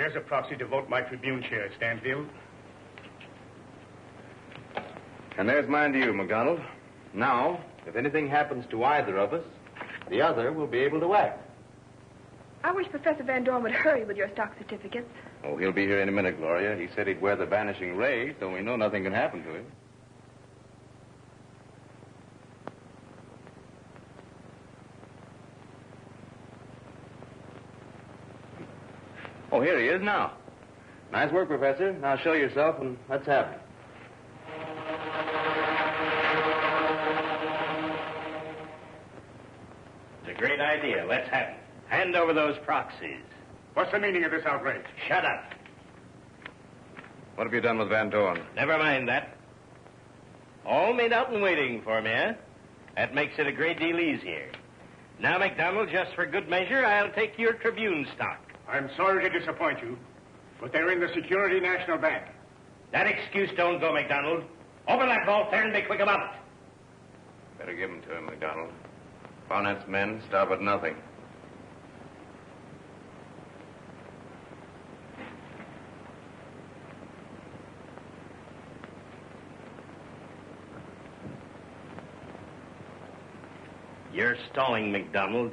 There's a proxy to vote my tribune chair, Stanfield. And there's mine to you, McDonald. Now, if anything happens to either of us, the other will be able to act. I wish Professor Van Dorn would hurry with your stock certificates. Oh, he'll be here in a minute, Gloria. He said he'd wear the vanishing ray, so we know nothing can happen to him. Oh, here he is now. Nice work, Professor. Now show yourself and let's have it. It's a great idea. Let's have it. Hand over those proxies. What's the meaning of this outrage? Shut up. What have you done with Van Dorn? Never mind that. All made out and waiting for me, eh? That makes it a great deal easier. Now, McDonald, just for good measure, I'll take your Tribune stock. I'm sorry to disappoint you, but they're in the Security National Bank. That excuse don't go, McDonald. Open that vault there and be quick about it. Better give him to him, McDonald. Barnett's men stop at nothing. You're stalling, McDonald.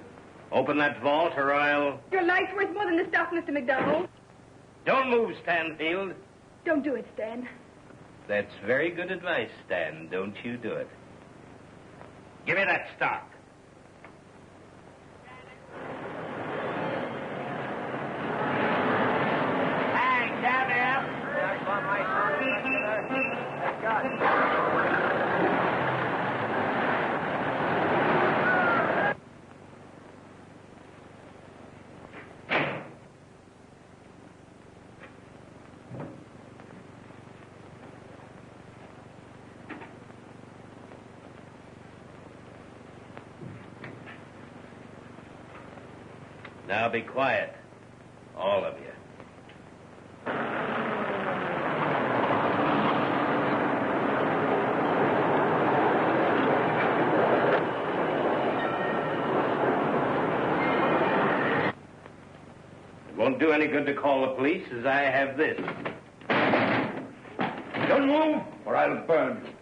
Open that vault or I'll... Your life's worth more than the stock, Mr. McDonald. Don't move, Stanfield. Don't do it, Stan. That's very good advice, Stan. Don't you do it. Give me that stock. Thanks, Abner. Now be quiet, all of you. It won't do any good to call the police, as I have this. Don't move, or I'll burn you.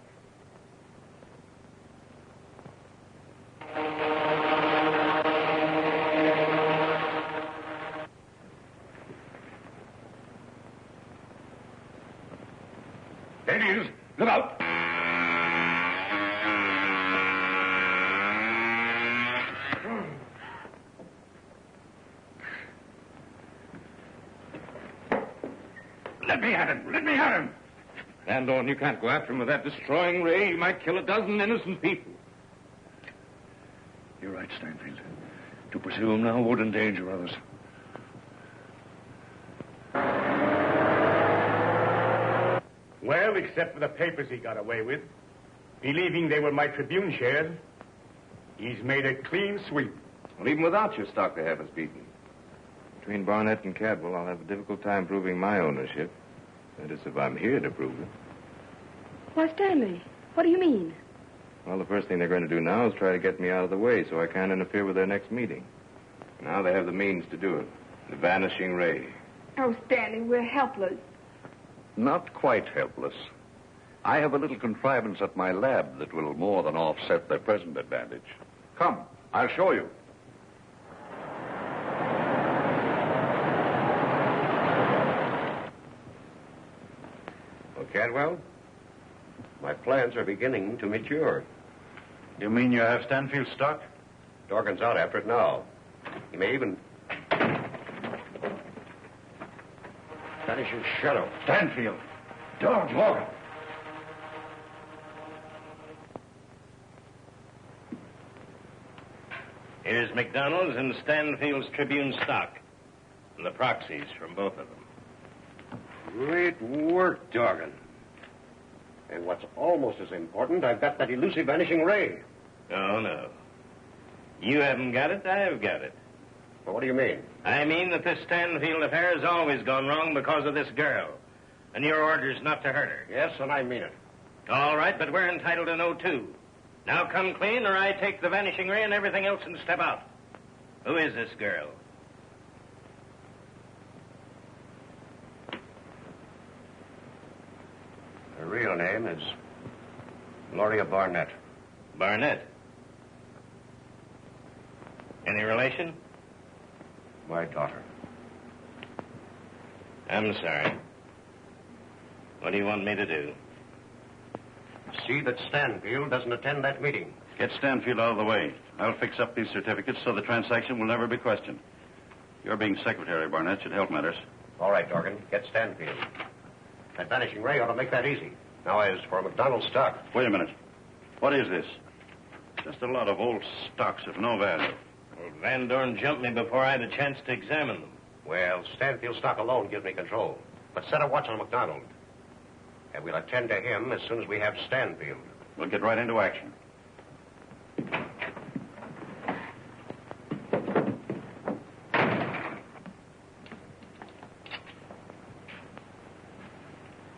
Look out! Let me at him! Let me at him! Van Dorn, you can't go after him with that destroying ray. He might kill a dozen innocent people. You're right, Stanfield. To pursue him now would endanger others. Well, except for the papers he got away with, believing they were my Tribune shares, he's made a clean sweep. Well, even without your stock, they have us beaten. Between Barnett and Cadwell, I'll have a difficult time proving my ownership. That is, if I'm here to prove it. Why, Stanley, what do you mean? Well, the first thing they're going to do now is try to get me out of the way so I can't interfere with their next meeting. Now they have the means to do it. The vanishing ray. Oh, Stanley, we're helpless. Not quite helpless. I have a little contrivance at my lab that will more than offset their present advantage. Come, I'll show you. Well, Cadwell, my plans are beginning to mature. You mean you have Stanfield stock? Dorgan's out after it now. He may even... That is your shadow. Stanfield! Don't walk. Here's McDonald's and Stanfield's Tribune stock. And the proxies from both of them. Great work, Dorgan. And what's almost as important, I've got that elusive vanishing ray. Oh, no. You haven't got it, I've got it. Well, what do you mean? I mean that this Stanfield affair has always gone wrong because of this girl. And your orders not to hurt her. Yes, and I mean it. All right, but we're entitled to know, too. Now come clean, or I take the vanishing ray and everything else and step out. Who is this girl? real name is Gloria Barnett. Barnett. Any relation? My daughter. I'm sorry. What do you want me to do? See that Stanfield doesn't attend that meeting. Get Stanfield out of the way. I'll fix up these certificates so the transaction will never be questioned. Your being secretary, Barnett, should help matters. All right, Dorgan. Get Stanfield. That Vanishing Ray ought to make that easy. Now, as for McDonald's stock. Wait a minute. What is this? Just a lot of old stocks of no value. Well, Van Dorn jumped me before I had a chance to examine them. Well, Stanfield stock alone gives me control. But set a watch on McDonald. And we'll attend to him as soon as we have Stanfield. We'll get right into action.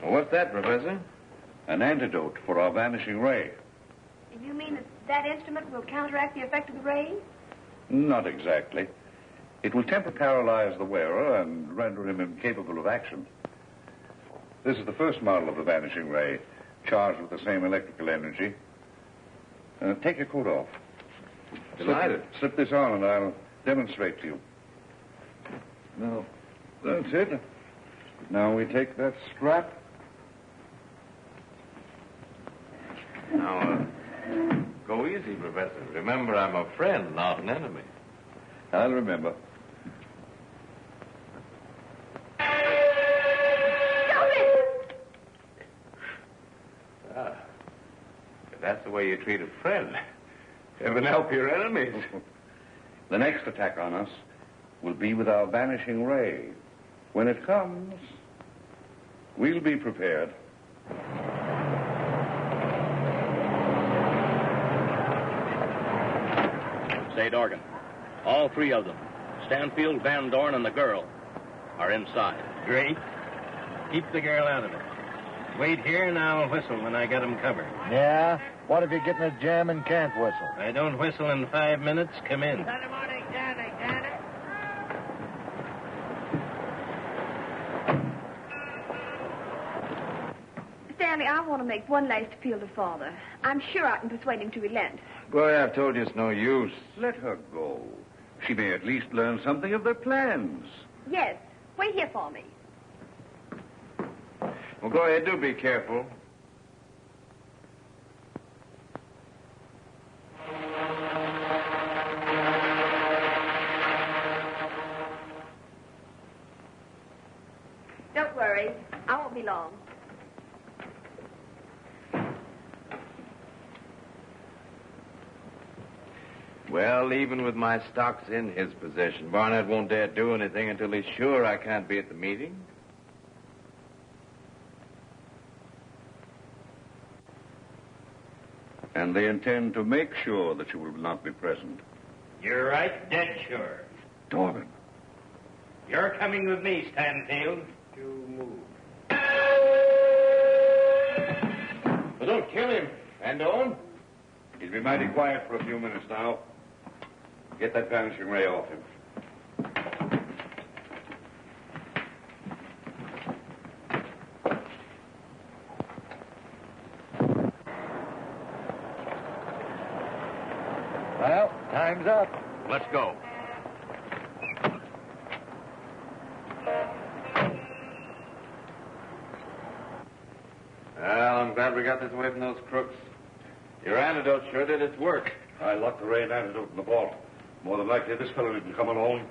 What's that, Professor? An antidote for our vanishing ray. You mean that instrument will counteract the effect of the rays? Not exactly. It will paralyze the wearer and render him incapable of action. This is the first model of the vanishing ray, charged with the same electrical energy. Take your coat off. Delighted. Slip this on and I'll demonstrate to you. Now, that's it. Now we take that strap. Now, go easy, Professor. Remember, I'm a friend, not an enemy. I'll remember. That's the way you treat a friend. Heaven help your enemies. The next attack on us will be with our vanishing ray. When it comes, we'll be prepared. Say, Dorgan, all three of them, Stanfield, Van Dorn, and the girl, are inside. Great. Keep the girl out of it. Wait here and I'll whistle when I get them covered. Yeah? What if you get in a jam and can't whistle? I don't whistle in 5 minutes. Come in. Stanley, I want to make one last appeal to Father. I'm sure I can persuade him to relent. Boy, I've told you it's no use. Let her go. She may at least learn something of their plans. Yes. Wait here for me. Well, go ahead. Do be careful. Don't worry. I won't be long. Well, even with my stocks in his possession, Barnett won't dare do anything until he's sure I can't be at the meeting. And they intend to make sure that you will not be present. You're right, dead sure. Dorgan. You're coming with me, Stanfield. You move. But don't kill him, Van Dorn. He'll be mighty quiet for a few minutes now. Get that vanishing ray off him. Well, time's up. Let's go. Well, I'm glad we got this away from those crooks. Your antidote sure did its work. I locked the ray and antidote in the vault. More than likely, this fellow didn't come alone.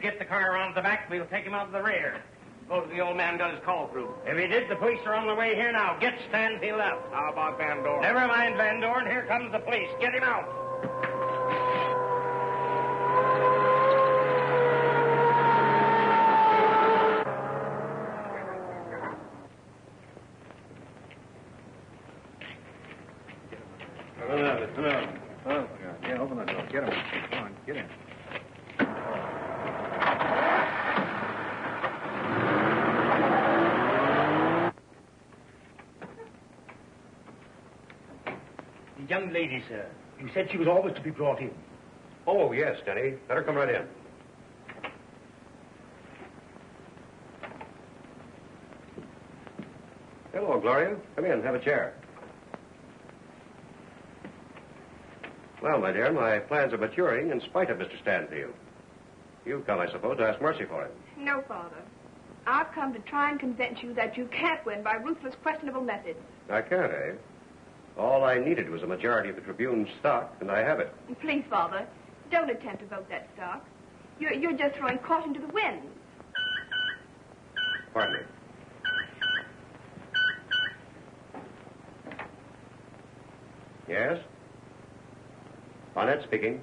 get the car around the back, we'll take him out of the rear. Suppose the old man got his call through. If he did, the police are on the way here now. Get Stanfield out. How about Van Dorn? Never mind Van Dorn. Here comes the police. Get him out. Yeah, open the door. Get him. Come on, get in. The young lady, sir. You said she was always to be brought in. Oh, yes, Denny. Let her come right in. Hello, Gloria. Come in. Have a chair. Well, my dear, my plans are maturing in spite of Mr. Stanfield. You've come, I suppose, to ask mercy for him. No, Father. I've come to try and convince you that you can't win by ruthless, questionable methods. I can't, eh? All I needed was a majority of the Tribune's stock, and I have it. Please, Father, don't attempt to vote that stock. You're just throwing caution to the wind. Pardon me. Yes? Barnett speaking.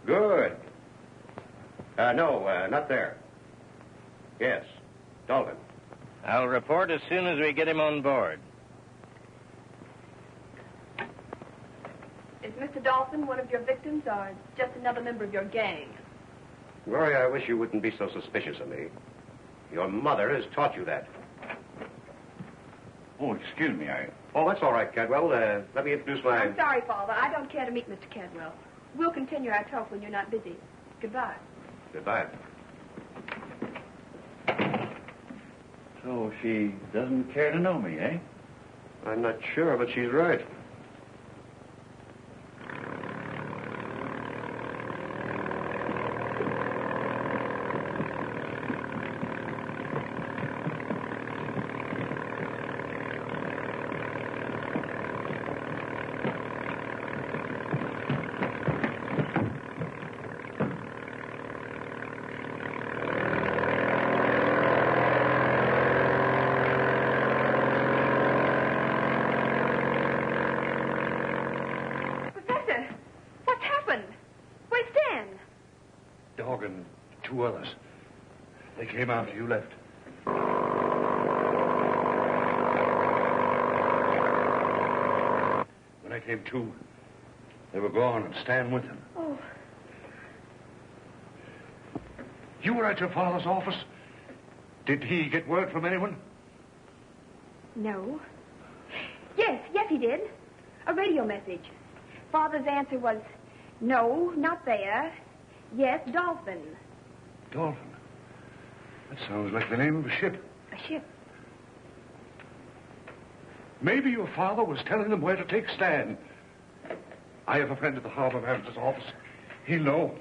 Good. No, not there. Yes. Dalton. I'll report as soon as we get him on board. Is Mr. Dawson one of your victims or just another member of your gang? Gloria, I wish you wouldn't be so suspicious of me. Your mother has taught you that. Oh, excuse me, Oh, that's all right, Cadwell. Let me introduce my... I'm sorry, Father. I don't care to meet Mr. Cadwell. We'll continue our talk when you're not busy. Goodbye. Goodbye. So she doesn't care to know me, eh? I'm not sure, but she's right. And two others. They came after you left. When I came to, they were gone and Stan with them. Oh. You were at your father's office? Did he get word from anyone? No. Yes, he did. A radio message. Father's answer was, no, not there. Yes, Dolphin. Dolphin? That sounds like the name of a ship. A ship? Maybe your father was telling them where to take Stan. I have a friend at the harbor manager's office. He'll know.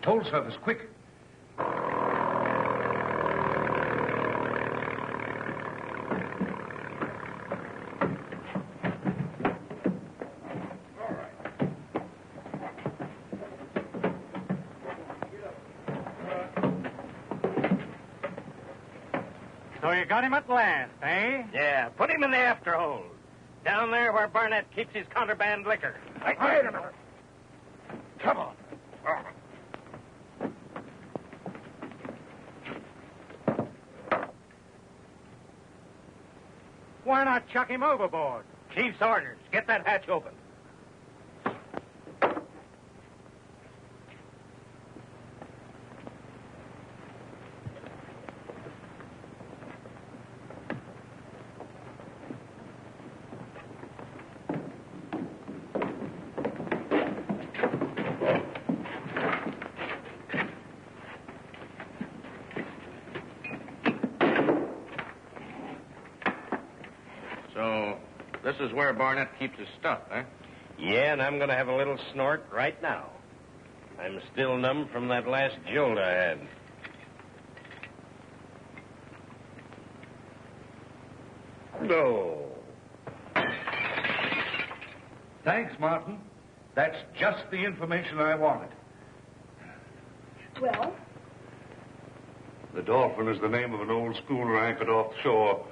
Toll service, quick. So you got him at last, eh? Yeah, put him in the afterhold. Down there where Barnett keeps his contraband liquor. Wait a minute. Come on. Why not chuck him overboard? Chief's orders. Get that hatch open. So, this is where Barnett keeps his stuff, eh? Yeah, and I'm going to have a little snort right now. I'm still numb from that last jolt I had. No. Thanks, Martin. That's just the information I wanted. Well? The Dolphin is the name of an old schooner anchored offshore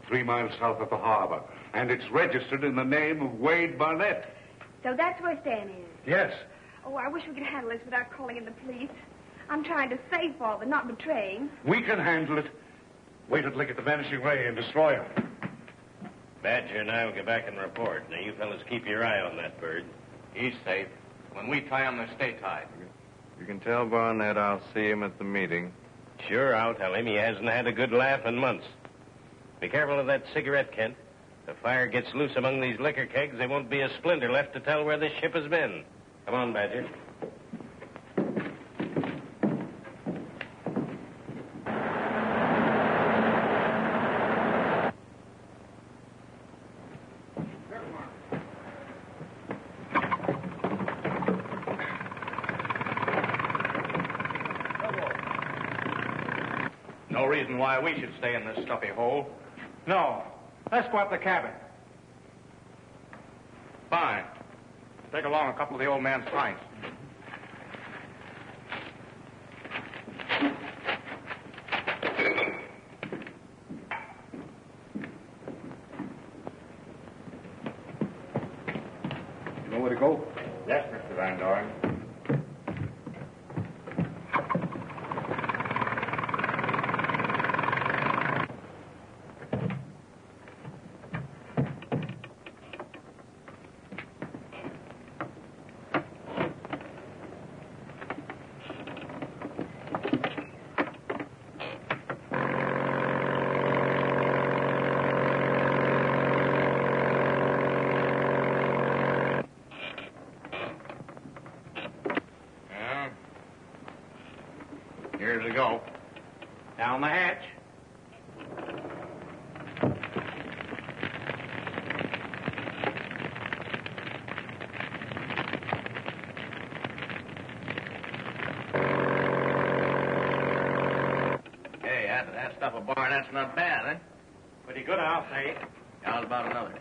3 miles south of the harbor. And it's registered in the name of Wade Barnett. So that's where Stan is? Yes. Oh, I wish we could handle this without calling in the police. I'm trying to save Father, not betraying. We can handle it. Wait until they get the Vanishing Ray and destroy him. Badger and I will get back and report. Now, you fellas keep your eye on that bird. He's safe. When we tie him, they stay tied. You can tell Barnett I'll see him at the meeting. Sure, I'll tell him he hasn't had a good laugh in months. Be careful of that cigarette, Kent. If the fire gets loose among these liquor kegs, there won't be a splinter left to tell where this ship has been. Come on, Badger. No reason why we should stay in this stuffy hole. No. Let's go up the cabin. Fine. Take along a couple of the old man's pints. You know where to go? Yes, Mr. Van Doren. Here we go. Down the hatch. Hey, that stuff of Barnett's not bad, eh? Pretty good, I'll say. How's about another?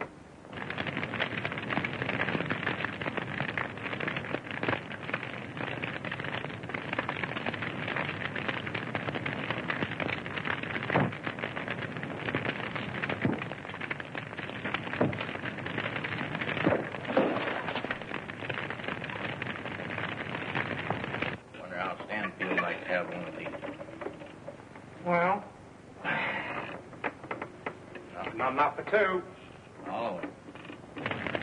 Wonder how Stanfield likes to have one of these. Well, not enough for two. All of it.